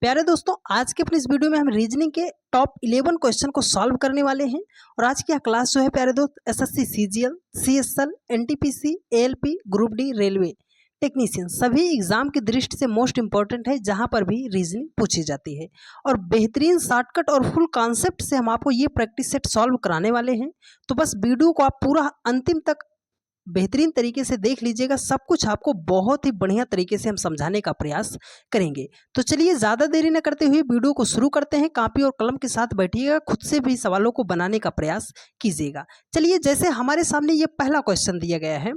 प्यारे दोस्तों, आज के अपने इस वीडियो में हम रीजनिंग के टॉप 11 क्वेश्चन को सॉल्व करने वाले हैं। और आज की यह क्लास जो है प्यारे दोस्त, SSC CGL, CSL, NTPC, ALP, group D, railway technician सभी एग्जाम की दृष्टि से मोस्ट इंपॉर्टेंट है, जहां पर भी रीजनिंग पूछी जाती है। और बेहतरीन शॉर्टकट और फुल कॉन्सेप्ट से हम आपको ये प्रैक्टिस सेट सॉल्व कराने वाले हैं। तो बस वीडियो को आप पूरा अंतिम तक बेहतरीन तरीके से देख लीजिएगा। सब कुछ आपको बहुत ही बढ़िया तरीके से हम समझाने का प्रयास करेंगे। तो चलिए ज़्यादा देरी न करते हुए वीडियो को शुरू करते हैं। कॉपी और कलम के साथ बैठिएगा, खुद से भी सवालों को बनाने का प्रयास कीजिएगा। चलिए, जैसे हमारे सामने ये पहला क्वेश्चन दिया गया है,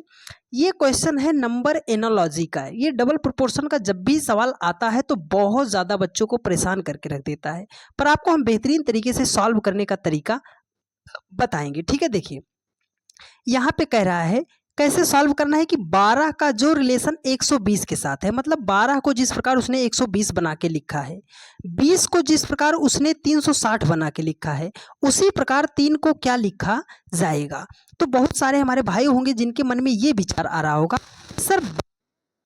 ये क्वेश्चन है नंबर एनालॉजी का है। ये डबल प्रोपोर्शन का जब भी सवाल आता है तो बहुत ज़्यादा बच्चों को परेशान करके रख देता है, पर आपको हम बेहतरीन तरीके से सॉल्व करने का तरीका बताएंगे। ठीक है, देखिए यहाँ पे कह रहा है कैसे सॉल्व करना है कि 12 का जो रिलेशन 120 के साथ है, मतलब 12 को जिस प्रकार उसने 120 बना के लिखा है, 20 को जिस प्रकार उसने 360 बना के लिखा है, उसी प्रकार 3 को क्या लिखा जाएगा। तो बहुत सारे हमारे भाई होंगे जिनके मन में ये विचार आ रहा होगा, सर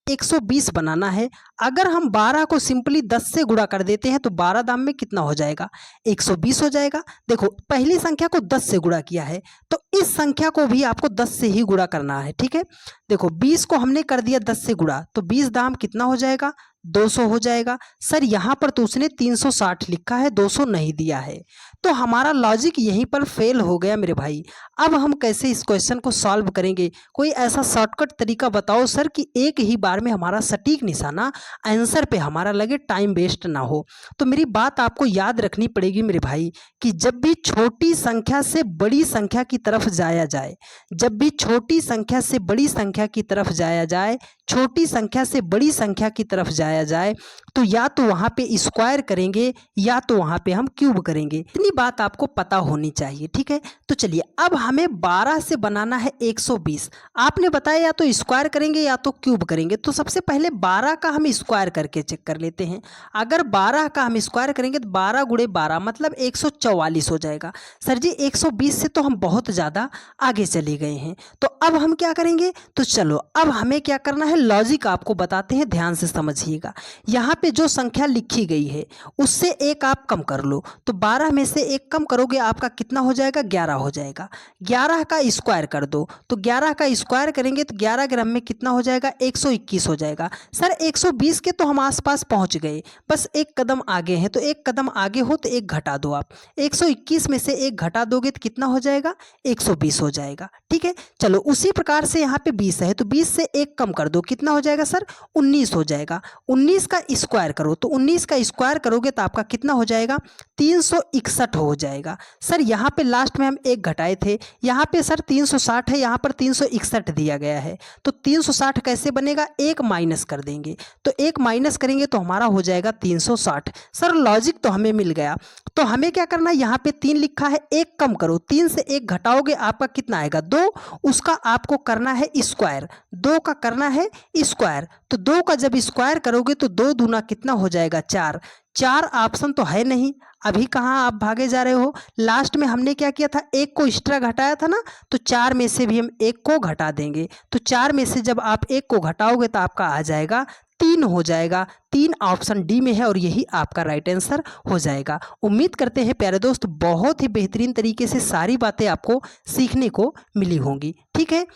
120 बनाना है, अगर हम 12 को सिंपली 10 से गुणा कर देते हैं तो 12 दाम में कितना हो जाएगा, 120 हो जाएगा। देखो, पहली संख्या को 10 से गुणा किया है तो इस संख्या को भी आपको 10 से ही गुणा करना है। ठीक है, देखो 20 को हमने कर दिया 10 से गुणा, तो 20 दाम कितना हो जाएगा, 200 हो जाएगा। सर यहाँ पर तो उसने 360 लिखा है, 200 नहीं दिया है, तो हमारा लॉजिक यहीं पर फेल हो गया मेरे भाई। अब हम कैसे इस क्वेश्चन को सॉल्व करेंगे? कोई ऐसा शॉर्टकट तरीका बताओ सर कि एक ही बार में हमारा सटीक निशाना आंसर पे हमारा लगे, टाइम वेस्ट ना हो। तो मेरी बात आपको याद रखनी पड़ेगी मेरे भाई कि जब भी छोटी संख्या से बड़ी संख्या की तरफ जाया जाए, जब भी छोटी संख्या से बड़ी संख्या की तरफ जाया जाए, छोटी संख्या से बड़ी संख्या की तरफ जाया जाए, तो या तो वहाँ पे स्क्वायर करेंगे या तो वहाँ पे हम क्यूब करेंगे। इतनी बात आपको पता होनी चाहिए। ठीक है, तो चलिए अब हमें 12 से बनाना है 120। आपने बताया या तो स्क्वायर करेंगे या तो क्यूब करेंगे, तो सबसे पहले 12 का हम स्क्वायर करके चेक कर लेते हैं। अगर 12 का हम स्क्वायर करेंगे तो 12 गुणे 12 मतलब 144 हो जाएगा। सर जी 120 से तो हम बहुत ज़्यादा आगे चले गए हैं, तो अब हम क्या करेंगे? तो चलो अब हमें क्या करना है, लॉजिक आपको बताते हैं, ध्यान से समझिएगा। यहाँ पे जो संख्या लिखी गई है उससे एक आप कम कर लो, तो 12 में से एक कम करोगे आपका कितना हो जाएगा, 11 हो जाएगा। 11 का स्क्वायर कर दो, तो 11 का स्क्वायर करेंगे तो 11 ग्राम में कितना हो जाएगा, 121 हो जाएगा। सर 120 के तो हम आसपास पहुंच गए, बस एक कदम आगे हैं, तो एक कदम आगे हो तो एक घटा दो आप। 121 में से एक घटा दोगे तो कितना हो जाएगा, 120 हो जाएगा। ठीक है, चलो उसी प्रकार से यहाँ पे 20 है, तो 20 से एक कम कर दो, कितना हो जाएगा सर, 19 हो जाएगा। 19 का स्क्वायर करो, तो 19 का स्क्वायर करोगे तो आपका कितना हो जाएगा, 361 हो जाएगा। सर यहाँ पे लास्ट में हम एक घटाए थे, यहाँ पे सर 360 है, यहाँ पर 361 दिया गया है, तो 360 कैसे बनेगा, एक माइनस कर देंगे, तो एक माइनस करेंगे तो हमारा हो जाएगा 360। सर लॉजिक तो हमें मिल गया। तो हमें क्या करना है, यहाँ पे 3 लिखा है, एक कम करो, 3 से एक घटाओगे आपका कितना आएगा, 2, उसका आपको करना है स्क्वायर, 2 का करना है स्क्वायर, तो 2 का जब स्क्वायर करोगे तो 2 दूना कितना हो जाएगा, 4। 4 ऑप्शन तो है नहीं, अभी कहाँ आप भागे जा रहे हो। लास्ट में हमने क्या किया था, एक को एक्स्ट्रा घटाया था ना, तो 4 में से भी हम एक को घटा देंगे, तो 4 में से जब आप एक को घटाओगे तो आपका आ जाएगा 3 हो जाएगा। 3 ऑप्शन डी में है और यही आपका राइट आंसर हो जाएगा। उम्मीद करते हैं प्यारे दोस्त बहुत ही बेहतरीन तरीके से सारी बातें आपको सीखने को मिली होंगी। ठीक है,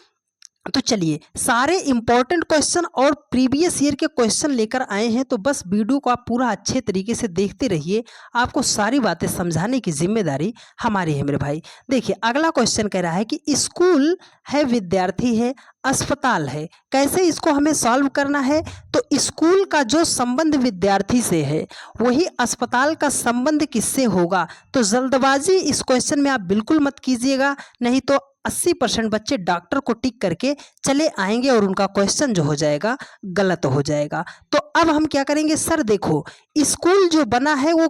तो चलिए सारे इंपॉर्टेंट क्वेश्चन और प्रीवियस ईयर के क्वेश्चन लेकर आए हैं, तो बस वीडियो को आप पूरा अच्छे तरीके से देखते रहिए, आपको सारी बातें समझाने की जिम्मेदारी हमारी है मेरे भाई। देखिए अगला क्वेश्चन कह रहा है कि स्कूल है, विद्यार्थी है, अस्पताल है, कैसे इसको हमें सॉल्व करना है। तो स्कूल का जो संबंध विद्यार्थी से है वही अस्पताल का संबंध किससे होगा। तो जल्दबाजी इस क्वेश्चन में आप बिल्कुल मत कीजिएगा, नहीं तो 80% बच्चे डॉक्टर को टिक करके चले आएंगे और उनका क्वेश्चन जो हो जाएगा गलत हो जाएगा। तो अब हम क्या करेंगे, सर देखो स्कूल जो बना है वो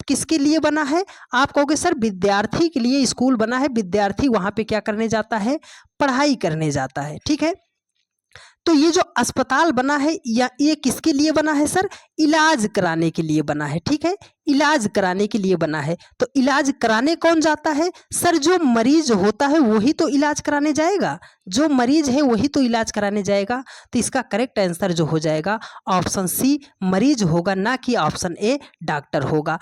किसके लिए बना है, आप कहोगे सर विद्यार्थी के लिए स्कूल बना है, विद्यार्थी वहां पे क्या करने जाता है, पढ़ाई करने जाता है। ठीक है, तो ये जो अस्पताल बना है या ये किसके लिए बना है सर? इलाज कराने के लिए बना है, ठीक है, इलाज कराने के लिए बना है। तो इलाज कराने कौन जाता है सर? जो मरीज होता है वही तो इलाज कराने जाएगा, जो मरीज है वही तो इलाज कराने जाएगा। तो इसका करेक्ट आंसर जो हो जाएगा ऑप्शन सी मरीज होगा, ना कि ऑप्शन ए डॉक्टर होगा।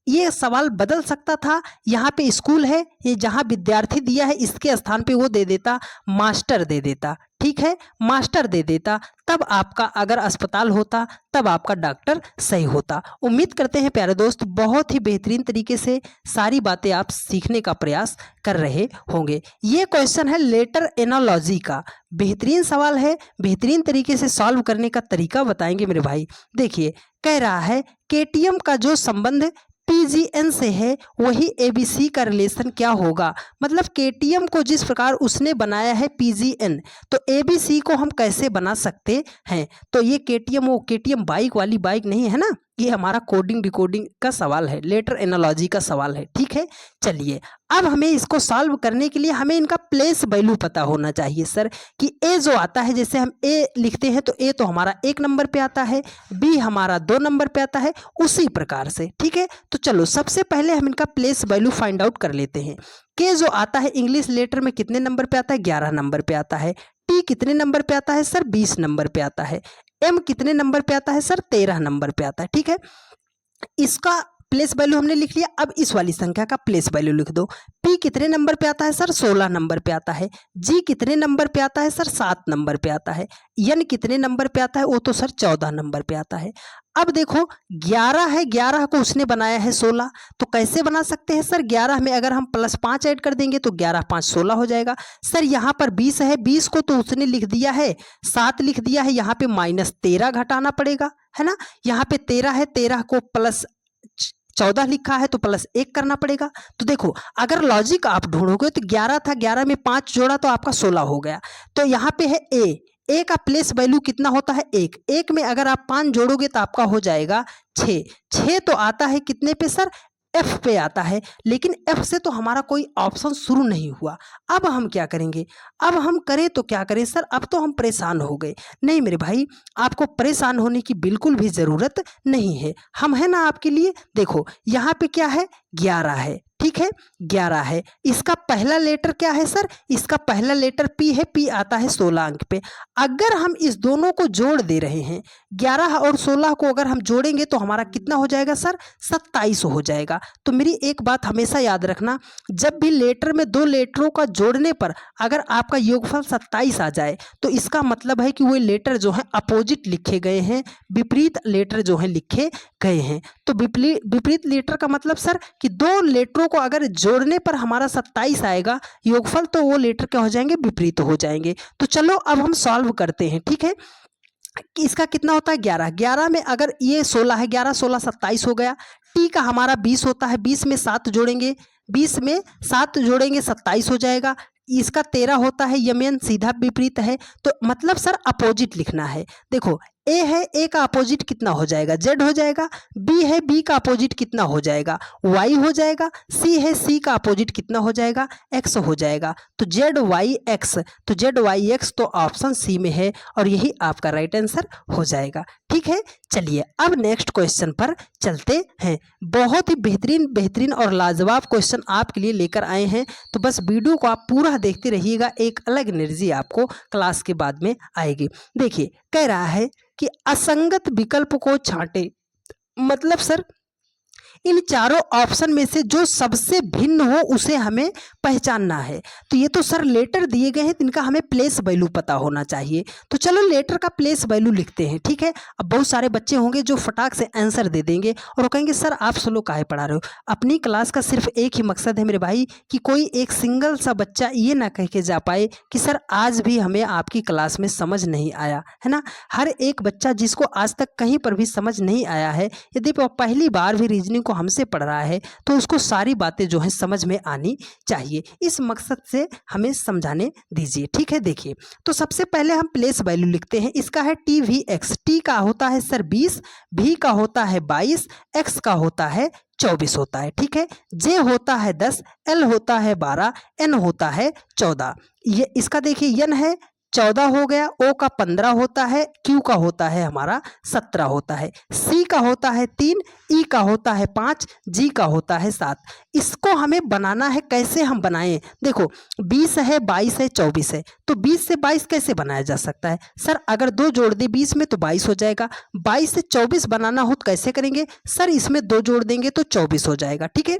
ये सवाल बदल सकता था, यहाँ पे स्कूल है, ये जहाँ विद्यार्थी दिया है इसके स्थान पे वो दे देता मास्टर दे देता, ठीक है, मास्टर दे देता, तब आपका अगर अस्पताल होता तब आपका डॉक्टर सही होता। उम्मीद करते हैं प्यारे दोस्त बहुत ही बेहतरीन तरीके से सारी बातें आप सीखने का प्रयास कर रहे होंगे। ये क्वेश्चन है लेटर एनालॉजी का, बेहतरीन सवाल है, बेहतरीन तरीके से सॉल्व करने का तरीका बताएंगे मेरे भाई। देखिए कह रहा है केटीएम का जो संबंध पीजीएन से है वही एबीसी का रिलेशन क्या होगा। मतलब केटीएम को जिस प्रकार उसने बनाया है पीजीएन, तो एबीसी को हम कैसे बना सकते हैं। तो ये केटीएम, वो केटीएम बाइक वाली बाइक नहीं है ना, ये हमारा कोडिंग डिकोडिंग का सवाल है, लेटर एनालॉजी का सवाल है, ठीक है। चलिए अब हमें इसको सॉल्व करने के लिए हमें इनका प्लेस वैल्यू पता होना चाहिए सर, कि ए जो आता है, जैसे हम ए लिखते हैं तो ए तो हमारा 1 नंबर पे आता है, बी हमारा 2 नंबर पे आता है, उसी प्रकार से, ठीक है। तो चलो सबसे पहले हम इनका प्लेस वैल्यू फाइंड आउट कर लेते हैं। के जो आता है इंग्लिश लेटर में कितने नंबर पे आता है? 11 नंबर पे आता है। टी कितने नंबर पे आता है सर? 20 नंबर पे आता है। एम कितने नंबर पे आता है सर? 13 नंबर पे आता है, ठीक है। इसका प्लेस वैल्यू हमने लिख लिया, अब इस वाली संख्या का प्लेस वैल्यू लिख दो। पी कितने नंबर पे आता है सर? 16 नंबर पे आता है। जी कितने नंबर पे आता है सर? 7 नंबर पे आता है। एन कितने नंबर पे आता है? वो तो सर 14 नंबर पे आता है। अब देखो 11 है, 11 को उसने बनाया है 16, तो कैसे बना सकते हैं सर? 11 में अगर हम +5 ऐड कर देंगे तो 11 5 16 हो जाएगा। सर यहाँ पर 20 है, 20 को तो उसने लिख दिया है 7 लिख दिया है, यहाँ पे -13 घटाना पड़ेगा, है ना। यहाँ पे 13 है, 13 को +14 लिखा है तो +1 करना पड़ेगा। तो देखो अगर लॉजिक आप ढूंढोगे तो 11 था, 11 में 5 जोड़ा तो आपका 16 हो गया। तो यहाँ पे है ए का प्लेस वैल्यू कितना होता है? 1। 1 में अगर आप 5 जोड़ोगे तो आपका हो जाएगा 6। 6 तो आता है कितने पे सर? एफ पे आता है, लेकिन एफ से तो हमारा कोई ऑप्शन शुरू नहीं हुआ। अब हम क्या करेंगे? अब हम करें तो क्या करें सर? अब तो हम परेशान हो गए। नहीं मेरे भाई, आपको परेशान होने की बिल्कुल भी ज़रूरत नहीं है, हम है ना आपके लिए। देखो यहाँ पे क्या है? 11 है, ठीक है, 11 है। इसका पहला लेटर क्या है सर? इसका पहला लेटर पी है, पी आता है 16 अंक पे। अगर हम इस दोनों को जोड़ दे रहे हैं, 11 और 16 को अगर हम जोड़ेंगे तो हमारा कितना हो जाएगा सर? 27 हो जाएगा। तो मेरी एक बात हमेशा याद रखना, जब भी लेटर में 2 लेटरों का जोड़ने पर अगर आपका योगफल 27 आ जाए तो इसका मतलब है कि वो लेटर जो है अपोजिट लिखे गए हैं, विपरीत लेटर जो है लिखे गए हैं। तो विपरीत लेटर का मतलब सर कि 2 लेटरों को अगर जोड़ने पर हमारा 27 आएगा योगफल, तो वो लेटर क्या हो जाएंगे? विपरीत हो जाएंगे। तो चलो अब हम सॉल्व करते हैं, ठीक है। कि इसका कितना होता है? 11। 11 में अगर ये 16 है, 11 16 27 हो गया। टी का हमारा 20 होता है, 20 में 7 जोड़ेंगे, 20 में 7 जोड़ेंगे 27 हो जाएगा। इसका 13 होता है, यमन सीधा विपरीत है, तो मतलब सर अपोजिट लिखना है। देखो ए है, ए का अपोजिट कितना हो जाएगा? जेड हो जाएगा। बी है, बी का अपोजिट कितना हो जाएगा? वाई हो जाएगा। सी है, सी का अपोजिट कितना हो जाएगा? एक्स हो जाएगा। तो जेड वाई एक्स, तो जेड वाई एक्स तो ऑप्शन सी में है और यही आपका राइट आंसर हो जाएगा, ठीक है। चलिए अब नेक्स्ट क्वेश्चन पर चलते हैं। बहुत ही बेहतरीन और लाजवाब क्वेश्चन आपके लिए लेकर आए हैं, तो बस वीडियो को आप पूरा देखते रहिएगा, एक अलग एनर्जी आपको क्लास के बाद में आएगी। देखिए कह रहा है कि असंगत विकल्प को छांटे, मतलब सर इन चारों ऑप्शन में से जो सबसे भिन्न हो उसे हमें पहचानना है। तो ये तो सर लेटर दिए गए हैं, इनका हमें प्लेस वैल्यू पता होना चाहिए। तो चलो लेटर का प्लेस वैल्यू लिखते हैं, ठीक है। अब बहुत सारे बच्चे होंगे जो फटाक से आंसर दे देंगे और वो कहेंगे सर आप स्लो काहे पढ़ा रहे हो। अपनी क्लास का सिर्फ एक ही मकसद है मेरे भाई, कि कोई एक सिंगल सा बच्चा ये ना कह के जा पाए कि सर आज भी हमें आपकी क्लास में समझ नहीं आया, है ना। हर एक बच्चा जिसको आज तक कहीं पर भी समझ नहीं आया है, यदि वो पहली बार भी रीजनिंग को हमसे पढ़ रहा है तो उसको सारी बातें जो है समझ में आनी चाहिए। इस मकसद से हमें समझाने दीजिए, ठीक है। देखिए तो सबसे पहले हम प्लेस वैल्यू लिखते हैं। इसका है टी वी एक्स। टी का होता है सर 20, भी का होता है 22, एक्स का होता है 24 होता है, ठीक है। जे होता है 10, एल होता है 12, एन होता है 14। ये इसका देखिए एन है, 14 हो गया, ओ का 15 होता है, क्यू का होता है हमारा 17 होता है, सी का होता है 3, ई का होता है 5, जी का होता है 7। इसको हमें बनाना है, कैसे हम बनाएं? देखो 20 है, 22 है, 24 है, तो 20 से 22 कैसे बनाया जा सकता है? सर अगर 2 जोड़ दे 20 में तो 22 हो जाएगा। 22 से 24 बनाना हो तो कैसे करेंगे? सर इसमें 2 जोड़ देंगे तो 24 हो जाएगा। ठीक है,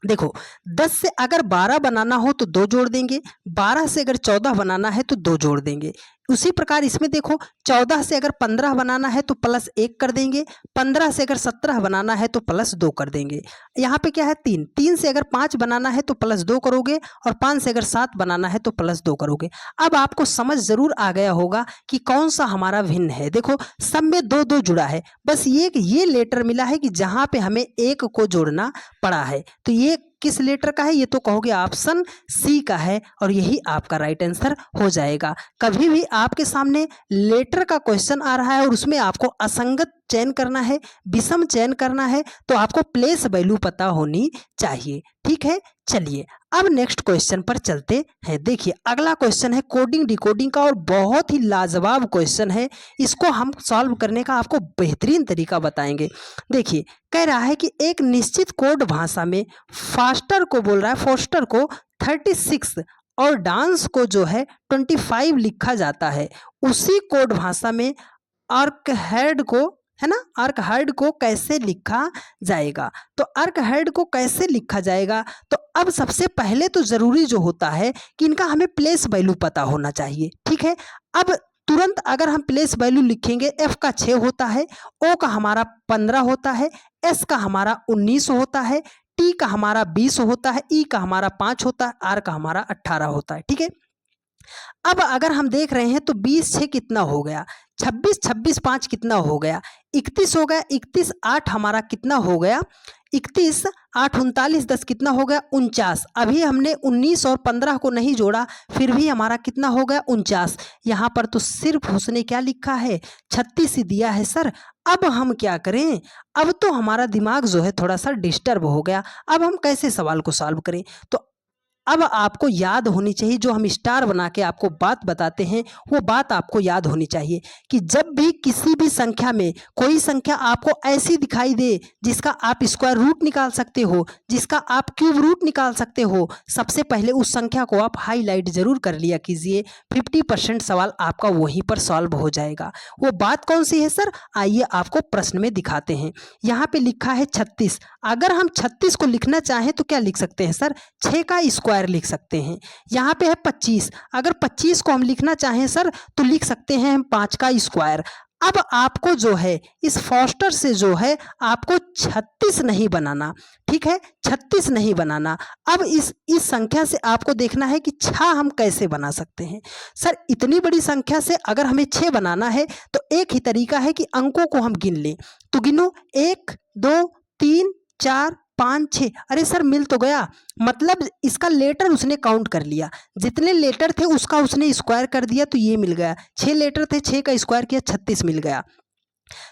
देखो 10 से अगर 12 बनाना हो तो 2 जोड़ देंगे, 12 से अगर 14 बनाना है तो 2 जोड़ देंगे। उसी प्रकार इसमें देखो 14 से अगर 15 बनाना है तो प्लस 1 कर देंगे, 15 से अगर 17 बनाना है तो प्लस 2 कर देंगे। यहाँ पे क्या है 3, 3 से अगर 5 बनाना है तो प्लस 2 करोगे, और 5 से अगर 7 बनाना है तो प्लस 2 करोगे। अब आपको समझ जरूर आ गया होगा कि कौन सा हमारा भिन्न है। देखो सब में 2 2 जुड़ा है, बस ये लेटर मिला है कि जहाँ पे हमें 1 को जोड़ना पड़ा है। तो ये किस लेटर का है? ये तो कहोगे ऑप्शन सी का है, और यही आपका राइट आंसर हो जाएगा। कभी भी आपके सामने लेटर का क्वेश्चन आ रहा है और उसमें आपको असंगत चयन करना है, विषम चयन करना है, तो आपको प्लेस वैल्यू पता होनी चाहिए। ठीक है, चलिए अब नेक्स्ट क्वेश्चन पर चलते हैं। देखिए अगला क्वेश्चन है कोडिंग डिकोडिंग का, और बहुत ही लाजवाब क्वेश्चन है। इसको हम सॉल्व करने का आपको बेहतरीन तरीका बताएंगे। देखिए कह रहा है कि एक निश्चित कोड भाषा में फास्टर को बोल रहा है, फोस्टर को 36 और डांस को जो है 25 लिखा जाता है। उसी कोड भाषा में आर्कहेड को, है ना, आर्कहेड को कैसे लिखा जाएगा? तो आर्कहेड को कैसे लिखा जाएगा? तो अब सबसे पहले तो जरूरी जो होता है कि इनका हमें प्लेस वैल्यू पता होना चाहिए। ठीक है, अब तुरंत अगर हम प्लेस वैल्यू लिखेंगे, एफ का 6 होता है, ओ का हमारा 15 होता है, एस का हमारा 19 होता है, टी का हमारा 20 होता है, ई का हमारा 5 होता है, आर का हमारा 18 होता है। ठीक है, अब अगर हम देख रहे हैं तो 20 6 कितना हो गया, 26 26 5 कितना हो गया, 31 हो गया, 31 8 हमारा कितना हो गया, 31 8 39 10 कितना हो गया, 49। अभी हमने 19 और 15 को नहीं जोड़ा, फिर भी हमारा कितना हो गया, 49। यहाँ पर तो सिर्फ उसने क्या लिखा है, 36 ही दिया है सर। अब हम क्या करें? अब तो हमारा दिमाग जो है थोड़ा सा डिस्टर्ब हो गया। अब हम कैसे सवाल को सॉल्व करें? तो अब आपको याद होनी चाहिए, जो हम स्टार बना के आपको बात बताते हैं वो बात आपको याद होनी चाहिए कि जब भी किसी भी संख्या में कोई संख्या आपको ऐसी दिखाई दे जिसका आप स्क्वायर रूट निकाल सकते हो, जिसका आप क्यूब रूट निकाल सकते हो, सबसे पहले उस संख्या को आप हाईलाइट जरूर कर लिया कीजिए। 50% सवाल आपका वहीं पर सॉल्व हो जाएगा। वो बात कौन सी है सर? आइए आपको प्रश्न में दिखाते हैं। यहाँ पे लिखा है 36। अगर हम 36 को लिखना चाहें तो क्या लिख सकते हैं सर? 6 का स्क्वायर लिख सकते हैं। यहाँ पे है 25, अगर 25 को हम लिखना चाहें सर तो लिख सकते हैं हम 5 का स्क्वायर। अब आपको जो है इस फोस्टर से जो है आपको 36 नहीं बनाना। ठीक है, 36 नहीं बनाना। अब इस संख्या से आपको देखना है कि 6 हम कैसे बना सकते हैं। सर इतनी बड़ी संख्या से अगर हमें 6 बनाना है तो एक ही तरीका है कि अंकों को हम गिन लें। तो गिनो 1 2 3 4 5 6। अरे सर मिल तो गया, मतलब इसका लेटर उसने काउंट कर लिया, जितने लेटर थे उसका उसने स्क्वायर कर दिया तो ये मिल गया। 6 लेटर थे, 6 का स्क्वायर किया, 36 मिल गया।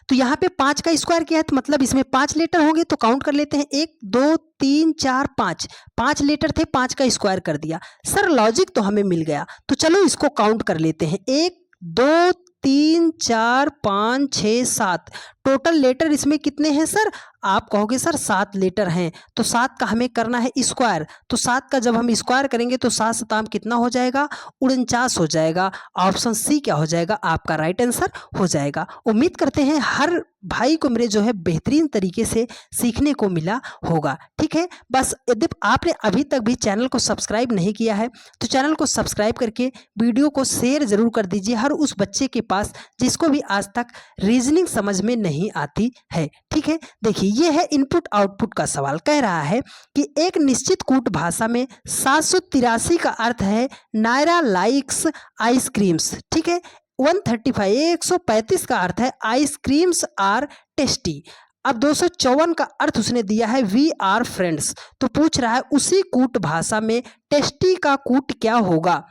तो यहाँ पे 5 का स्क्वायर किया है तो मतलब इसमें 5 लेटर होंगे, तो काउंट कर लेते हैं 1 2 3 4 5। 5 लेटर थे, 5 का स्क्वायर कर दिया। सर लॉजिक तो हमें मिल गया, तो चलो इसको काउंट कर लेते हैं। 1 2 3 4 5 6 7। टोटल लेटर इसमें कितने हैं सर? आप कहोगे सर 7 लेटर हैं, तो 7 का हमें करना है स्क्वायर। तो 7 का जब हम स्क्वायर करेंगे तो 7 सताम कितना हो जाएगा? 49 हो जाएगा। ऑप्शन सी क्या हो जाएगा? आपका राइट आंसर हो जाएगा। उम्मीद करते हैं हर भाई को मेरे जो है बेहतरीन तरीके से सीखने को मिला होगा। ठीक है, बस यदि आपने अभी तक भी चैनल को सब्सक्राइब नहीं किया है तो चैनल को सब्सक्राइब करके वीडियो को शेयर जरूर कर दीजिए हर उस बच्चे के पास जिसको भी आज तक रीजनिंग समझ में नहीं आती है। ठीक है, देखिए ये है इनपुट आउटपुट का सवाल। कह रहा है कि एक निश्चित कूट भाषा में 783 का अर्थ है नायरा लाइक्स आइसक्रीम्स। ठीक है, 135 का अर्थ है आइसक्रीम्स आर टेस्टी। अब 254 का अर्थ उसने दिया है वी आर फ्रेंड्स। तो पूछ रहा है उसी कूट भाषा में टेस्टी का कूट क्या होगा?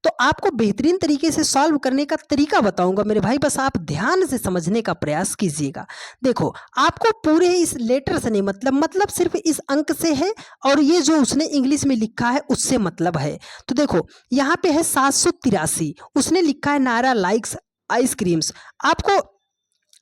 तो आपको बेहतरीन तरीके से सॉल्व करने का तरीका बताऊंगा मेरे भाई, बस आप ध्यान से समझने का प्रयास कीजिएगा। देखो, आपको पूरे इस लेटर से नहीं मतलब सिर्फ इस अंक से है, और ये जो उसने इंग्लिश में लिखा है उससे मतलब है। तो देखो यहाँ पे है 783, उसने लिखा है नायरा लाइक्स आइसक्रीम्स। आपको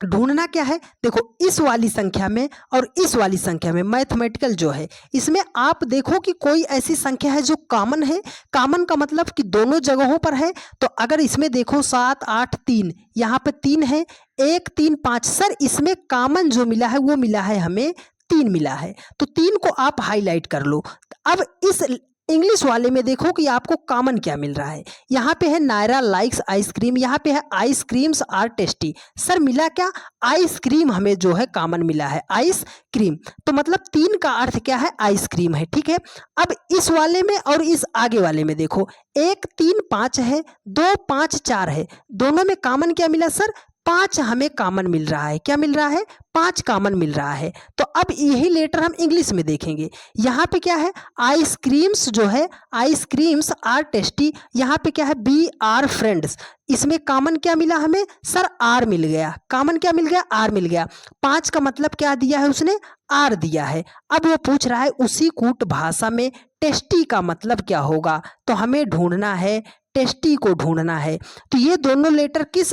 ढूंढना क्या है, देखो इस वाली संख्या में और इस वाली संख्या में मैथमेटिकल जो है, इसमें आप देखो कि कोई ऐसी संख्या है जो कॉमन है। कॉमन का मतलब कि दोनों जगहों पर है। तो अगर इसमें देखो 7 8 3, यहाँ पे 3 है, 1 3 5, सर इसमें कॉमन जो मिला है वो मिला है हमें 3 मिला है। तो 3 को आप हाईलाइट कर लो। अब इस इंग्लिश वाले में देखो कि आपको कॉमन क्या मिल रहा है। यहाँ पे है नायरा लाइक्स आइसक्रीम, यहाँ पे है आइसक्रीम्स आर टेस्टी। सर मिला क्या, आइसक्रीम हमें जो है कॉमन मिला है, आइसक्रीम। तो मतलब 3 का अर्थ क्या है, आइसक्रीम है, ठीक है। अब इस वाले में और इस आगे वाले में देखो 1 3 5 है, 2 5 4 है, दोनों में कॉमन क्या मिला सर, 5 हमें कॉमन मिल रहा है। क्या मिल रहा है, 5 कॉमन मिल रहा है। तो अब यही लेटर हम इंग्लिश में देखेंगे। यहाँ पे क्या है, आइसक्रीम्स जो है, आइसक्रीम्स आर टेस्टी, यहाँ पे क्या है, बी आर फ्रेंड्स। इसमें कॉमन क्या मिला हमें सर, आर मिल गया। कॉमन क्या मिल गया, आर मिल गया। 5 का मतलब क्या दिया है उसने, आर दिया है। अब वो पूछ रहा है उसी कूट भाषा में टेस्टी का मतलब क्या होगा, तो हमें ढूंढना है, टेस्टी को ढूंढना है। तो ये दोनों लेटर किस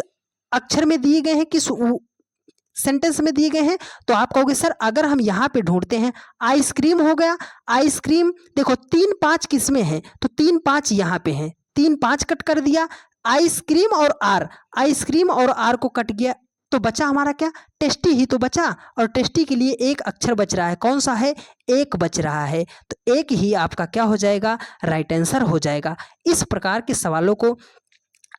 अक्षर में दिए गए हैं, किस सेंटेंस में दिए गए हैं। तो आप कहोगे सर अगर हम यहाँ पे ढूंढते हैं, आइसक्रीम हो गया, आइसक्रीम देखो 3 5 किस में है, तो 3 5 यहाँ पे हैं, 3 5 कट कर दिया। आइसक्रीम और आर, आइसक्रीम और आर को कट गया, तो बचा हमारा क्या, टेस्टी ही तो बचा। और टेस्टी के लिए एक अक्षर बच रहा है, कौन सा है, एक बच रहा है। तो एक ही आपका क्या हो जाएगा, राइट आंसर हो जाएगा। इस प्रकार के सवालों को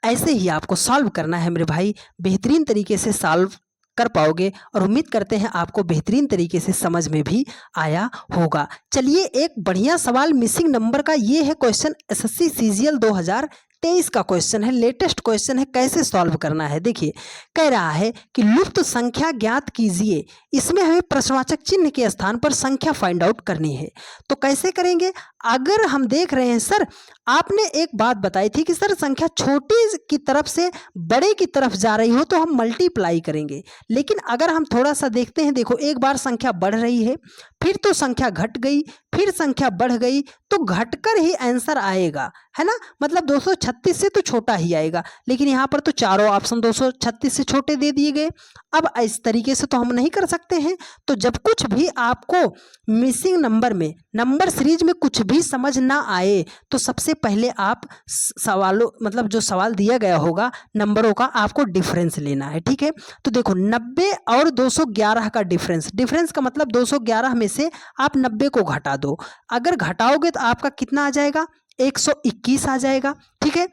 ऐसे ही आपको सॉल्व करना है मेरे भाई, बेहतरीन तरीके से सॉल्व कर पाओगे, और उम्मीद करते हैं आपको बेहतरीन तरीके से समझ में भी आया होगा। चलिए एक बढ़िया सवाल मिसिंग नंबर का, ये है क्वेश्चन एसएससी सीजीएल 2023 का क्वेश्चन है, लेटेस्ट क्वेश्चन है। कैसे सॉल्व करना है, देखिए कह रहा है कि लुप्त संख्या ज्ञात कीजिए। इसमें हमें प्रश्नवाचक चिन्ह के स्थान पर संख्या फाइंड आउट करनी है। तो कैसे करेंगे, अगर हम देख रहे हैं सर, आपने एक बात बताई थी कि सर संख्या छोटी की तरफ से बड़े की तरफ जा रही हो तो हम मल्टीप्लाई करेंगे। लेकिन अगर हम थोड़ा सा देखते हैं, देखो एक बार संख्या बढ़ रही है, फिर तो संख्या घट गई, फिर संख्या बढ़ गई, तो घटकर ही आंसर आएगा, है ना। मतलब 236 से तो छोटा ही आएगा, लेकिन यहाँ पर तो चारों ऑप्शन 236 से छोटे दे दिए गए। अब इस तरीके से तो हम नहीं कर सकते हैं। तो जब कुछ भी आपको मिसिंग नंबर में, नंबर सीरीज में कुछ भी समझ ना आए, तो सबसे पहले आप सवालों मतलब जो सवाल दिया गया होगा नंबरों का, आपको डिफरेंस लेना है, ठीक है। तो देखो 90 और 211 का डिफरेंस का मतलब 211 में से आप 90 को घटा दो। अगर घटाओगे तो आपका कितना आ जाएगा, 121 आ जाएगा, ठीक है।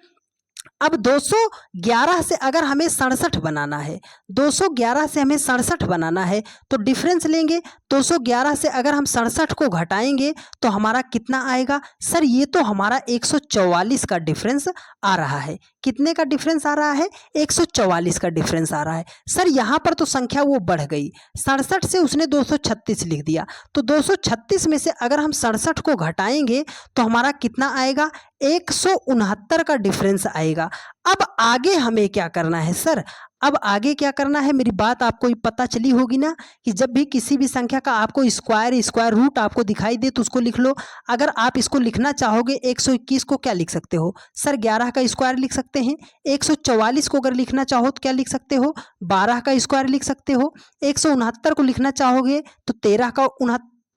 अब 211 से अगर हमें 67 बनाना है, 211 से हमें 67 बनाना है, तो डिफरेंस लेंगे। 211 से अगर हम 67 को घटाएंगे तो हमारा कितना आएगा सर, ये तो हमारा 144 का डिफरेंस आ रहा है। कितने का डिफरेंस आ रहा है, 144 का डिफरेंस आ रहा है। सर यहाँ पर तो संख्या वो बढ़ गई, 67 से उसने 236 लिख दिया, तो 236 में से अगर हम 67 को घटाएंगे तो हमारा कितना आएगा, 169 का डिफरेंस आएगा। अब आगे हमें क्या करना है सर, अब आगे क्या करना है, मेरी बात आपको पता चली होगी ना कि जब भी किसी भी संख्या का आपको स्क्वायर रूट आपको दिखाई दे तो उसको लिख लो। अगर आप इसको लिखना चाहोगे 121 को क्या लिख सकते हो सर, 11 का स्क्वायर लिख सकते हैं। 144 को अगर लिखना चाहो तो क्या लिख सकते हो, 12 का स्क्वायर लिख सकते हो। 169 को लिखना चाहोगे तो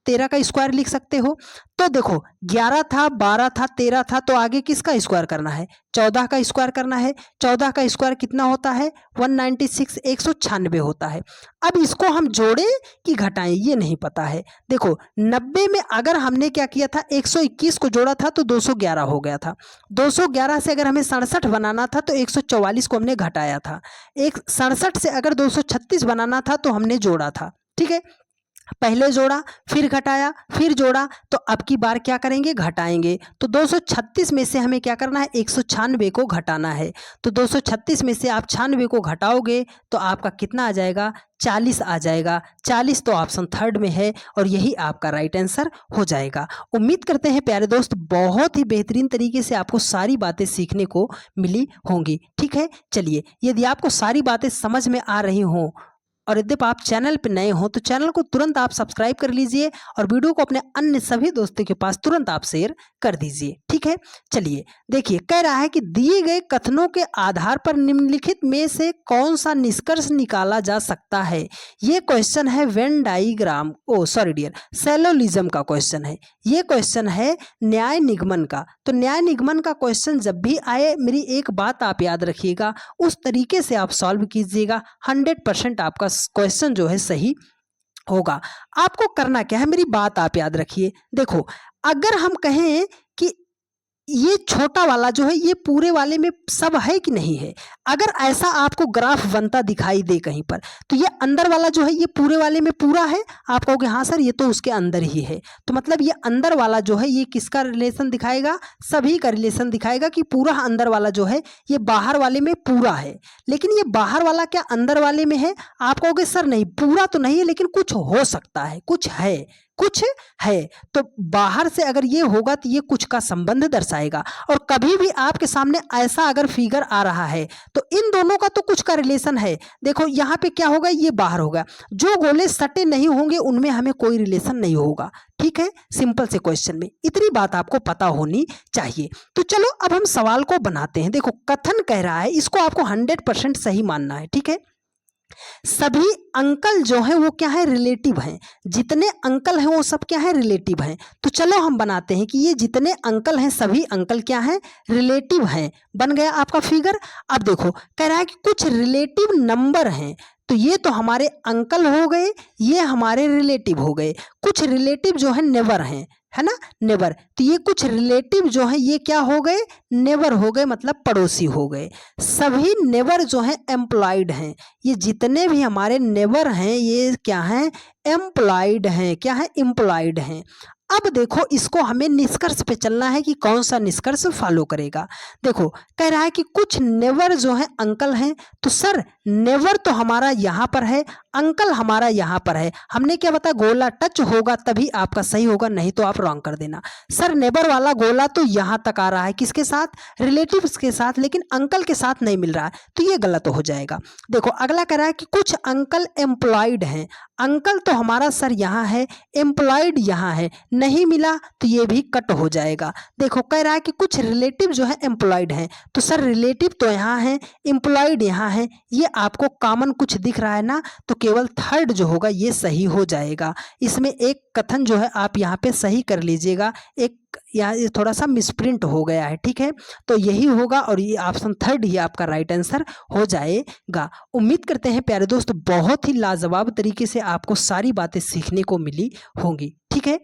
13 का स्क्वायर लिख सकते हो। तो देखो 11 था, 12 था, 13 था, तो आगे किसका स्क्वायर करना है, 14 का स्क्वायर करना है। 14 का स्क्वायर कितना होता है, 196, 196 होता है। अब इसको हम जोड़ें कि घटाएं ये नहीं पता है। देखो 90 में अगर हमने क्या किया था, 121 को जोड़ा था तो 211 हो गया था। 211 से अगर हमें 67 बनाना था तो 144 को हमने घटाया था। 67 से अगर 236 बनाना था तो हमने जोड़ा था, ठीक है। पहले जोड़ा, फिर घटाया, फिर जोड़ा, तो अब की बार क्या करेंगे, घटाएंगे। तो 236 में से हमें क्या करना है, 196 को घटाना है। तो 236 में से आप 96 को घटाओगे तो आपका कितना आ जाएगा, 40 आ जाएगा। 40 तो ऑप्शन थर्ड में है और यही आपका राइट आंसर हो जाएगा। उम्मीद करते हैं प्यारे दोस्त बहुत ही बेहतरीन तरीके से आपको सारी बातें सीखने को मिली होंगी। ठीक है, चलिए, यदि आपको सारी बातें समझ में आ रही हों और यदि आप चैनल पर नए हो तो चैनल को तुरंत आप सब्सक्राइब कर लीजिए और वीडियो को अपने अन्य सभी दोस्तों के पास तुरंत आप शेयर कर दीजिए। ठीक है, चलिए देखिए, कह रहा है कि दिए गए कथनों के आधार पर निम्नलिखित में से कौन सा निष्कर्ष निकाला जा सकता है। ये क्वेश्चन है वेन डायग्राम, सैलोलिज्म का क्वेश्चन है। ये क्वेश्चन है न्याय निगमन का। तो न्याय निगमन का क्वेश्चन जब भी आए, मेरी एक बात आप याद रखिएगा, उस तरीके से आप सॉल्व कीजिएगा, 100% आपका क्वेश्चन जो है सही होगा। आपको करना क्या है, मेरी बात आप याद रखिए। देखो, अगर हम कहें कि ये छोटा वाला जो है ये पूरे वाले में सब है कि नहीं है, अगर ऐसा आपको ग्राफ बनता दिखाई दे कहीं पर, तो ये अंदर वाला जो है ये पूरे वाले में पूरा है, आप कहोगे हाँ सर ये तो उसके अंदर ही है। तो मतलब ये अंदर वाला जो है ये किसका रिलेशन दिखाएगा, सभी का रिलेशन दिखाएगा कि पूरा अंदर वाला जो है ये बाहर वाले में पूरा है। लेकिन ये बाहर वाला क्या अंदर वाले में है, आप कहोगे सर नहीं पूरा तो नहीं है लेकिन कुछ हो सकता है, कुछ है। तो बाहर से अगर ये होगा तो ये कुछ का संबंध दर्शाएगा। और कभी भी आपके सामने ऐसा अगर फिगर आ रहा है तो इन दोनों का तो कुछ का रिलेशन है। देखो यहाँ पे क्या होगा, ये बाहर होगा, जो गोले सटे नहीं होंगे उनमें हमें कोई रिलेशन नहीं होगा। ठीक है, सिंपल से क्वेश्चन में इतनी बात आपको पता होनी चाहिए। तो चलो अब हम सवाल को बनाते हैं। देखो, कथन कह रहा है, इसको आपको 100% सही मानना है। ठीक है, सभी अंकल जो हैं वो क्या है, रिलेटिव हैं। जितने अंकल हैं वो सब क्या है, रिलेटिव हैं। तो चलो हम बनाते हैं कि ये जितने अंकल हैं सभी अंकल क्या हैं, रिलेटिव हैं। बन गया आपका फिगर। अब देखो, कह रहा है कि कुछ रिलेटिव नंबर हैं, तो ये तो हमारे अंकल हो गए, ये हमारे रिलेटिव हो गए। कुछ रिलेटिव जो है नेबर हैं, है ना, नेबर। तो ये कुछ रिलेटिव जो है ये क्या हो गए, नेबर हो गए, मतलब पड़ोसी हो गए। सभी नेबर जो हैं एम्प्लॉयड हैं। ये जितने भी हमारे नेबर हैं ये क्या हैं, एम्प्लॉयड हैं। क्या है, एम्प्लॉयड हैं। अब देखो, इसको हमें निष्कर्ष पे चलना है कि कौन सा निष्कर्ष फॉलो करेगा। देखो, कह रहा है कि कुछ नेबर जो है अंकल हैं, तो सर नेबर तो हमारा यहाँ पर है, अंकल हमारा यहाँ पर है। हमने क्या बताया, गोला टच होगा तभी आपका सही होगा, नहीं तो आप रॉन्ग कर देना। सर नेबर वाला गोला तो यहाँ तक आ रहा है, किसके साथ, रिलेटिव्स के साथ, लेकिन अंकल के साथ नहीं मिल रहा है, तो ये गलत हो जाएगा। देखो, अगला कह रहा है कि कुछ अंकल एम्प्लॉयड हैं। अंकल तो हमारा सर यहाँ है, एम्प्लॉयड यहाँ है, नहीं मिला तो ये भी कट हो जाएगा। देखो, कह रहा है कि कुछ रिलेटिव जो है एम्प्लॉयड हैं, तो सर रिलेटिव तो यहाँ है, एम्प्लॉयड यहाँ है, ये आपको कॉमन कुछ दिख रहा है ना, तो केवल थर्ड जो होगा ये सही हो जाएगा। इसमें एक कथन जो है आप यहाँ पे सही कर लीजिएगा, एक यहाँ ये थोड़ा सा मिसप्रिंट हो गया है। ठीक है, तो यही होगा और ये ऑप्शन थर्ड ही आपका राइट आंसर हो जाएगा। उम्मीद करते हैं प्यारे दोस्त बहुत ही लाजवाब तरीके से आपको सारी बातें सीखने को मिली होंगी। ठीक है,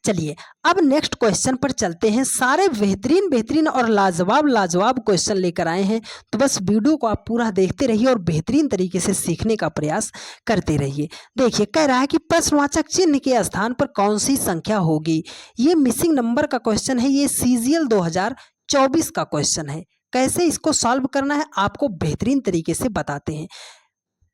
चलिए अब नेक्स्ट क्वेश्चन पर चलते हैं। सारे बेहतरीन और लाजवाब क्वेश्चन लेकर आए हैं, तो बस वीडियो को आप पूरा देखते रहिए और बेहतरीन तरीके से सीखने का प्रयास करते रहिए। देखिए, कह रहा है कि प्रश्नवाचक चिन्ह के स्थान पर कौन सी संख्या होगी। ये मिसिंग नंबर का क्वेश्चन है, ये CGL 2024 का क्वेश्चन है। कैसे इसको सॉल्व करना है आपको बेहतरीन तरीके से बताते हैं।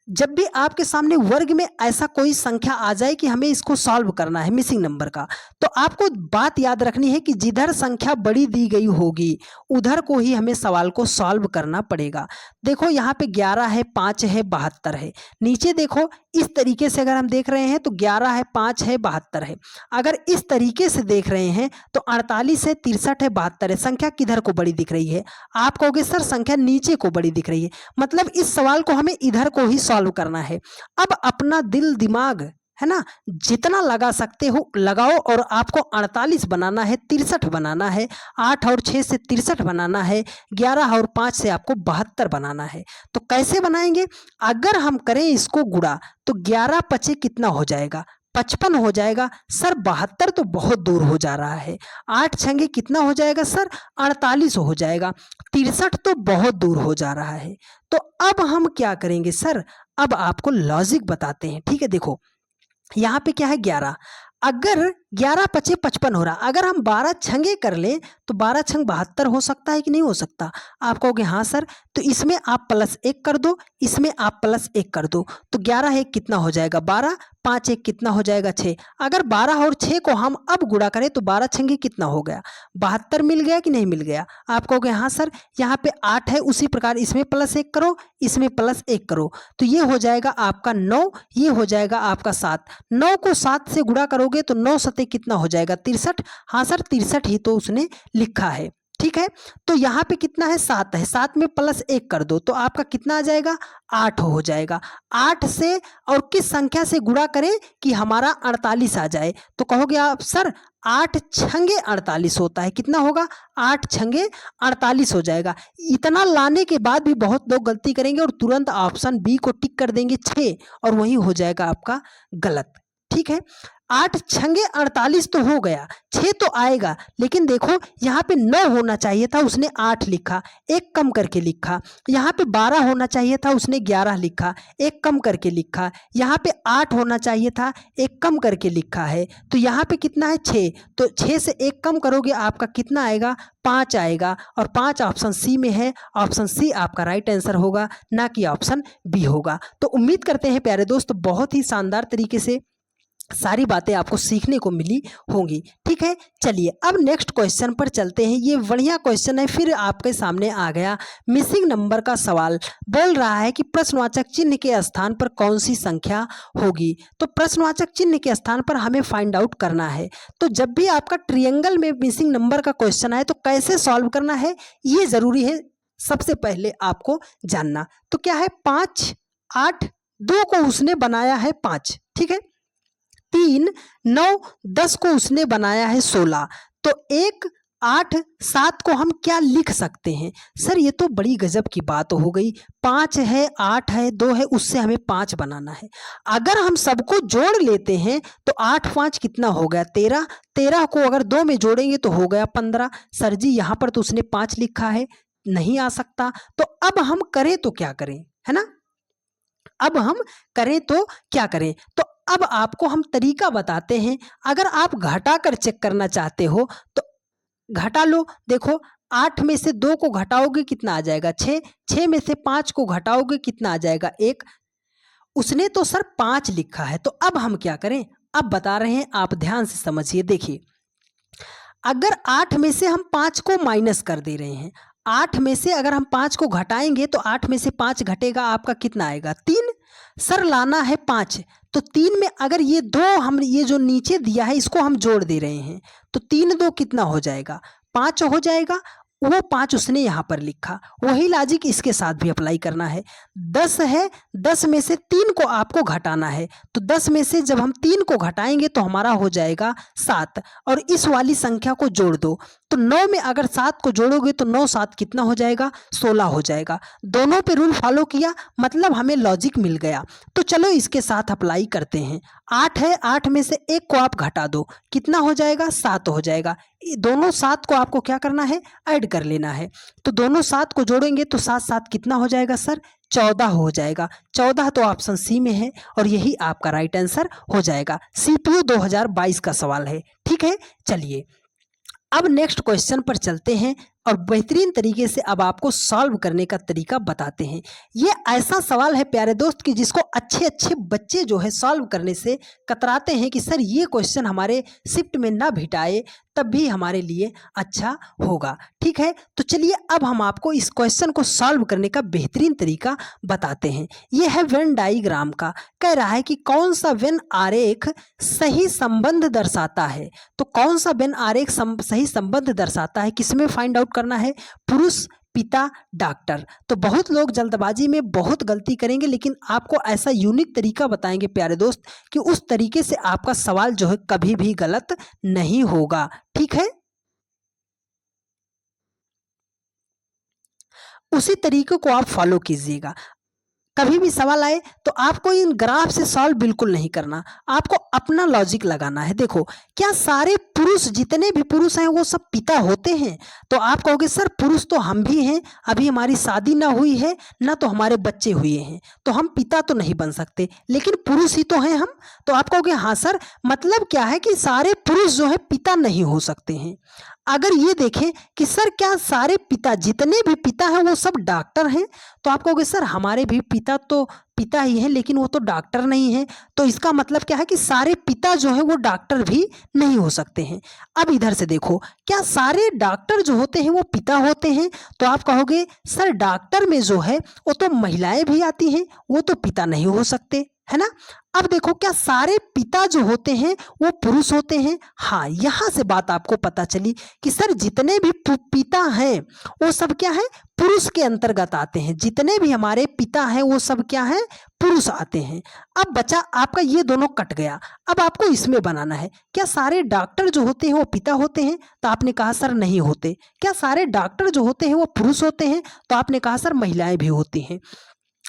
जब भी आपके सामने वर्ग में ऐसा कोई संख्या आ जाए कि हमें इसको सॉल्व करना है मिसिंग नंबर का, तो आपको बात याद रखनी है कि जिधर संख्या बड़ी दी गई होगी उधर को ही हमें सवाल को सॉल्व करना पड़ेगा। देखो, यहाँ पे 11 है, 5 है, 72 है। नीचे देखो, इस तरीके से अगर हम देख रहे हैं तो 11 है, 5 है, 72 है। अगर इस तरीके से देख रहे हैं तो 48 है, 63 है, 72 है। संख्या किधर को बड़ी दिख रही है, आप कहोगे सर संख्या नीचे को बड़ी दिख रही है। मतलब इस सवाल को हमें इधर को ही सॉल्व करना है। अब अपना दिल दिमाग है ना, जितना लगा सकते हो लगाओ और आपको 48 बनाना है, 63 बनाना है, 8 और 6 से 63 बनाना है, 11 और 5 से आपको 72 बनाना है। तो कैसे बनाएंगे, अगर हम करें इसको गुणा तो 11 पचे कितना हो जाएगा, 55 हो जाएगा। सर 72 तो बहुत दूर हो जा रहा है। 8 छंगे कितना हो जाएगा सर, 48 हो जाएगा। 63 तो बहुत दूर हो जा रहा है। तो अब हम क्या करेंगे सर, अब आपको लॉजिक बताते हैं। ठीक है, देखो यहाँ पे क्या है 11। अगर 11 पचे 55 हो रहा, अगर हम 12 छंगे कर लें तो 12 छंग 72 हो सकता है कि नहीं हो सकता? आप कहोगे हाँ सर, तो इसमें आप +1 कर दो, इसमें आप +1 कर दो, तो 11 1 कितना हो जाएगा 12, 5 1 कितना हो जाएगा 6। अगर 12 और 6 को हम अब गुणा करें तो 12 छंगे कितना हो गया 72 मिल गया कि नहीं मिल गया? आप कहोगे हाँ सर, यहाँ पे 8 है, उसी प्रकार इसमें +1 करो, इसमें +1 करो, तो ये हो जाएगा आपका 9, ये हो जाएगा आपका 7। 9 को 7 से गुणा करोगे तो 9 सते कितना हो जाएगा 63। हाँ सर 63 ही तो उसने लिखा है, ठीक है। तो यहाँ पे कितना है 7 है, 7 में +1 कर दो तो आपका कितना आ जाएगा 8 हो जाएगा। 8 से और किस संख्या से गुणा करें कि हमारा 48 आ जाए? तो कहोगे आप सर 8 छंगे 48 होता है, कितना होगा 8 छंगे 48 हो जाएगा। इतना लाने के बाद भी बहुत लोग गलती करेंगे और तुरंत ऑप्शन बी को टिक कर देंगे 6, और वही हो जाएगा आपका गलत, ठीक है। 8 छंगे 48 तो हो गया, 6 तो आएगा, लेकिन देखो यहाँ पे 9 होना चाहिए था, उसने 8 लिखा, एक कम करके लिखा। यहाँ पे 12 होना चाहिए था, उसने 11 लिखा, एक कम करके लिखा। यहाँ पे 8 होना चाहिए था, एक कम करके लिखा है। तो यहाँ पे कितना है 6, तो 6 से एक कम करोगे आपका कितना आएगा 5 आएगा, और 5 ऑप्शन सी में है। ऑप्शन सी आपका राइट आंसर होगा, ना कि ऑप्शन बी होगा। तो उम्मीद करते हैं प्यारे दोस्त बहुत ही शानदार तरीके से सारी बातें आपको सीखने को मिली होंगी, ठीक है। चलिए अब नेक्स्ट क्वेश्चन पर चलते हैं। ये बढ़िया क्वेश्चन है, फिर आपके सामने आ गया मिसिंग नंबर का सवाल। बोल रहा है कि प्रश्नवाचक चिन्ह के स्थान पर कौन सी संख्या होगी। तो प्रश्नवाचक चिन्ह के स्थान पर हमें फाइंड आउट करना है। तो जब भी आपका ट्रायंगल में मिसिंग नंबर का क्वेश्चन आए तो कैसे सॉल्व करना है ये जरूरी है सबसे पहले आपको जानना। तो क्या है 5 8 2 को उसने बनाया है 5, ठीक है। 3 9 10 को उसने बनाया है 16, तो 1 8 7 को हम क्या लिख सकते हैं? सर ये तो बड़ी गजब की बात हो गई। 5 है 8 है 2 है, उससे हमें 5 बनाना है। अगर हम सबको जोड़ लेते हैं तो 8 5 कितना हो गया 13, 13 को अगर 2 में जोड़ेंगे तो हो गया 15। सर जी यहाँ पर तो उसने 5 लिखा है, नहीं आ सकता। तो अब हम करें तो क्या करें, है ना? अब हम करें तो क्या करें? तो अब आपको हम तरीका बताते हैं। अगर आप घटा कर चेक करना चाहते हो तो घटा लो। देखो 8 में से 2 को घटाओगे कितना आ जाएगा 6, 6 में से 5 को घटाओगे कितना आ जाएगा 1। उसने तो सर 5 लिखा है, तो अब हम क्या करें? अब बता रहे हैं, आप ध्यान से समझिए। देखिए अगर 8 में से हम 5 को माइनस कर दे रहे हैं, 8 में से अगर हम 5 को घटाएंगे तो 8 में से 5 घटेगा आपका कितना आएगा 3। सर लाना है 5, तो 3 में अगर ये 2 हम ये जो नीचे दिया है इसको हम जोड़ दे रहे हैं तो 3 2 कितना हो जाएगा 5 हो जाएगा। वो 5 उसने यहाँ पर लिखा, वही लॉजिक इसके साथ भी अप्लाई करना है। 10 है, 10 में से 3 को आपको घटाना है, तो 10 में से जब हम 3 को घटाएंगे तो हमारा हो जाएगा 7, और इस वाली संख्या को जोड़ दो। तो 9 में अगर 7 को जोड़ोगे तो 9 7 कितना हो जाएगा 16 हो जाएगा। दोनों पे रूल फॉलो किया, मतलब हमें लॉजिक मिल गया। तो चलो इसके साथ अप्लाई करते हैं। 8 है, 8 में से 1 को आप घटा दो, कितना हो जाएगा 7 हो जाएगा। दोनों 7 को आपको क्या करना है ऐड कर लेना है। तो दोनों 7 को जोड़ेंगे तो 7 7 कितना हो जाएगा सर 14 हो जाएगा। 14 तो ऑप्शन सी में है और यही आपका राइट आंसर हो जाएगा। सीपीयू 2022 का सवाल है, ठीक है। चलिए अब नेक्स्ट क्वेश्चन पर चलते हैं और बेहतरीन तरीके से अब आपको सॉल्व करने का तरीका बताते हैं। ये ऐसा सवाल है प्यारे दोस्त कि जिसको अच्छे अच्छे बच्चे जो है सॉल्व करने से कतराते हैं कि सर ये क्वेश्चन हमारे शिफ्ट में ना भिटाए तब भी हमारे लिए अच्छा होगा, ठीक है। तो चलिए अब हम आपको इस क्वेश्चन को सॉल्व करने का बेहतरीन तरीका बताते हैं। ये है वेन डायग्राम का। कह रहा है कि कौन सा वेन आरेख सही संबंध दर्शाता है। तो कौन सा वेन आरेख सही संबंध दर्शाता है, किसमें फाइंड आउट करना है? पुरुष, पिता, डॉक्टर। तो बहुत लोग जल्दबाजी में बहुत गलती करेंगे, लेकिन आपको ऐसा यूनिक तरीका बताएंगे प्यारे दोस्त कि उस तरीके से आपका सवाल जो है कभी भी गलत नहीं होगा, ठीक है। उसी तरीके को आप फॉलो कीजिएगा। कभी भी सवाल आए तो आपको इन ग्राफ से सॉल्व बिल्कुल नहीं करना, आपको अपना लॉजिक लगाना है। देखो, क्या सारे पुरुष, जितने भी पुरुष हैं वो सब पिता होते हैं? तो आप कहोगे सर पुरुष तो हम भी हैं, अभी हमारी शादी ना हुई है, ना तो हमारे बच्चे हुए हैं, तो हम पिता तो नहीं बन सकते, लेकिन पुरुष ही तो हैं हम। तो आप कहोगे हाँ सर, मतलब क्या है कि सारे पुरुष जो है पिता नहीं हो सकते हैं। अगर ये देखें कि सर क्या सारे पिता, जितने भी पिता हैं वो सब डॉक्टर हैं? तो आप कहोगे सर हमारे भी पिता तो पिता ही हैं, लेकिन वो तो डॉक्टर नहीं है। तो इसका मतलब क्या है कि सारे पिता जो है वो डॉक्टर भी नहीं हो सकते हैं। अब इधर से देखो, क्या सारे डॉक्टर जो होते हैं वो पिता होते हैं? तो आप कहोगे सर डॉक्टर में जो है वो तो महिलाएं भी आती हैं, वो तो पिता नहीं हो सकते, है ना। अब देखो, क्या सारे पिता जो होते हैं वो पुरुष होते हैं? हाँ, यहाँ से बात आपको पता चली कि सर जितने भी पिता हैं वो सब क्या है, पुरुष के अंतर्गत आते हैं। जितने भी हमारे पिता हैं वो सब क्या है, पुरुष आते हैं। अब बचा आपका ये दोनों कट गया, अब आपको इसमें बनाना है। क्या सारे डॉक्टर जो होते हैं वो पिता होते हैं? तो आपने कहा सर नहीं होते। क्या सारे डॉक्टर जो होते हैं वो पुरुष होते हैं? तो आपने कहा सर महिलाएं भी होती हैं।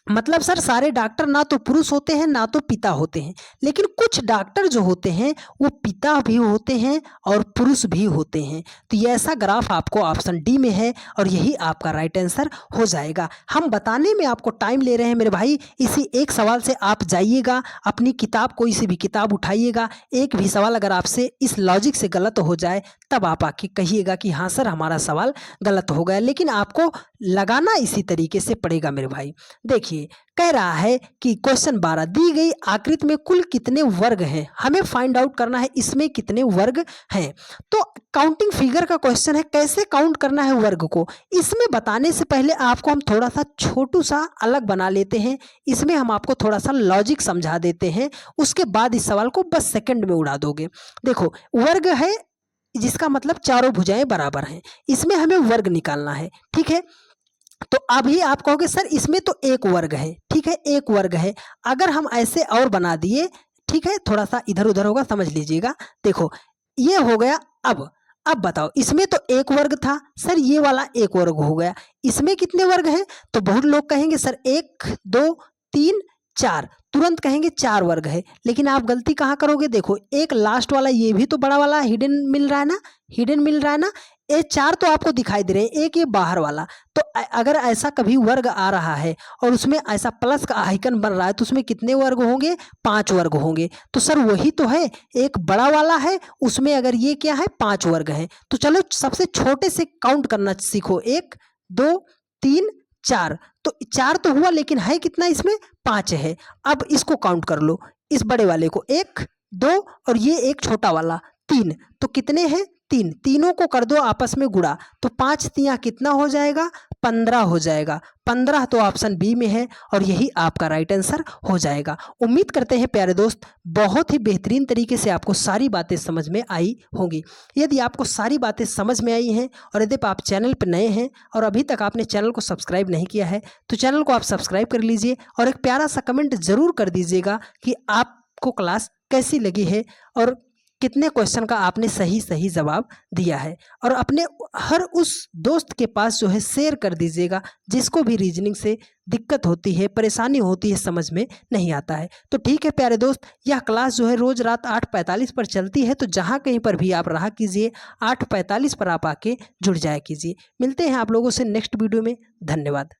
मतलब सर सारे डॉक्टर ना तो पुरुष होते हैं ना तो पिता होते हैं, लेकिन कुछ डॉक्टर जो होते हैं वो पिता भी होते हैं और पुरुष भी होते हैं। तो ये ऐसा ग्राफ आपको ऑप्शन डी में है और यही आपका राइट आंसर हो जाएगा। हम बताने में आपको टाइम ले रहे हैं मेरे भाई, इसी एक सवाल से आप जाइएगा, अपनी किताब, कोई सी भी किताब उठाइएगा, एक भी सवाल अगर आपसे इस लॉजिक से गलत हो जाए तब आप आके कहिएगा कि हाँ सर हमारा सवाल गलत हो गया, लेकिन आपको लगाना इसी तरीके से पड़ेगा मेरे भाई। देखिए, कह रहा है कि क्वेश्चन 12, दी गई आकृति में कुल कितने वर्ग हैं, हमें फाइंड आउट करना है इसमें कितने वर्ग हैं। तो काउंटिंग फिगर का क्वेश्चन है, कैसे काउंट करना है वर्ग को। इसमें बताने से पहले आपको हम थोड़ा सा छोटू सा अलग बना लेते हैं, इसमें हम आपको थोड़ा सा लॉजिक समझा देते हैं, उसके बाद इस सवाल को बस सेकंड में उड़ा दोगे। देखो, वर्ग है जिसका मतलब चारों भुजाएं बराबर हैं, इसमें हमें वर्ग निकालना है, ठीक है। तो अभी आप कहोगे सर इसमें तो एक वर्ग है, ठीक है, एक वर्ग है। अगर हम ऐसे और बना दिए, ठीक है, थोड़ा सा इधर उधर होगा, समझ लीजिएगा। देखो, ये हो गया। अब बताओ, इसमें तो एक वर्ग था सर, ये वाला एक वर्ग हो गया, इसमें कितने वर्ग हैं? तो बहुत लोग कहेंगे सर 1 2 3 4, तुरंत कहेंगे 4 वर्ग है, लेकिन आप गलती कहाँ करोगे। देखो, एक लास्ट वाला ये भी तो बड़ा वाला हिडन मिल रहा है ना, हिडन मिल रहा है ना। ये 4 तो आपको दिखाई दे रहे हैं, एक ये बाहर वाला। तो अगर ऐसा कभी वर्ग आ रहा है और उसमें ऐसा प्लस का आइकन बन रहा है तो उसमें कितने वर्ग होंगे? 5 वर्ग होंगे। तो सर वही तो है, एक बड़ा वाला है उसमें अगर ये क्या है, 5 वर्ग है। तो चलो सबसे छोटे से काउंट करना सीखो, 1 2 3 4। तो 4 तो हुआ, लेकिन है कितना इसमें? 5 है। अब इसको काउंट कर लो, इस बड़े वाले को, 1 2 और ये एक छोटा वाला 3। तो कितने हैं? 3। तीनों को कर दो आपस में गुणा, तो 5 तियां कितना हो जाएगा? 15 हो जाएगा। 15 तो ऑप्शन बी में है और यही आपका राइट आंसर हो जाएगा। उम्मीद करते हैं प्यारे दोस्त बहुत ही बेहतरीन तरीके से आपको सारी बातें समझ में आई होंगी। यदि आपको सारी बातें समझ में आई हैं और यदि आप चैनल पर नए हैं और अभी तक आपने चैनल को सब्सक्राइब नहीं किया है तो चैनल को आप सब्सक्राइब कर लीजिए और एक प्यारा सा कमेंट ज़रूर कर दीजिएगा कि आपको क्लास कैसी लगी है और कितने क्वेश्चन का आपने सही सही जवाब दिया है। और अपने हर उस दोस्त के पास जो है शेयर कर दीजिएगा जिसको भी रीजनिंग से दिक्कत होती है, परेशानी होती है, समझ में नहीं आता है। तो ठीक है प्यारे दोस्त, यह क्लास जो है रोज़ रात 8:45 पर चलती है, तो जहाँ कहीं पर भी आप रहा कीजिए 8:45 पर आप आके जुड़ जाया कीजिए। मिलते हैं आप लोगों से नेक्स्ट वीडियो में। धन्यवाद।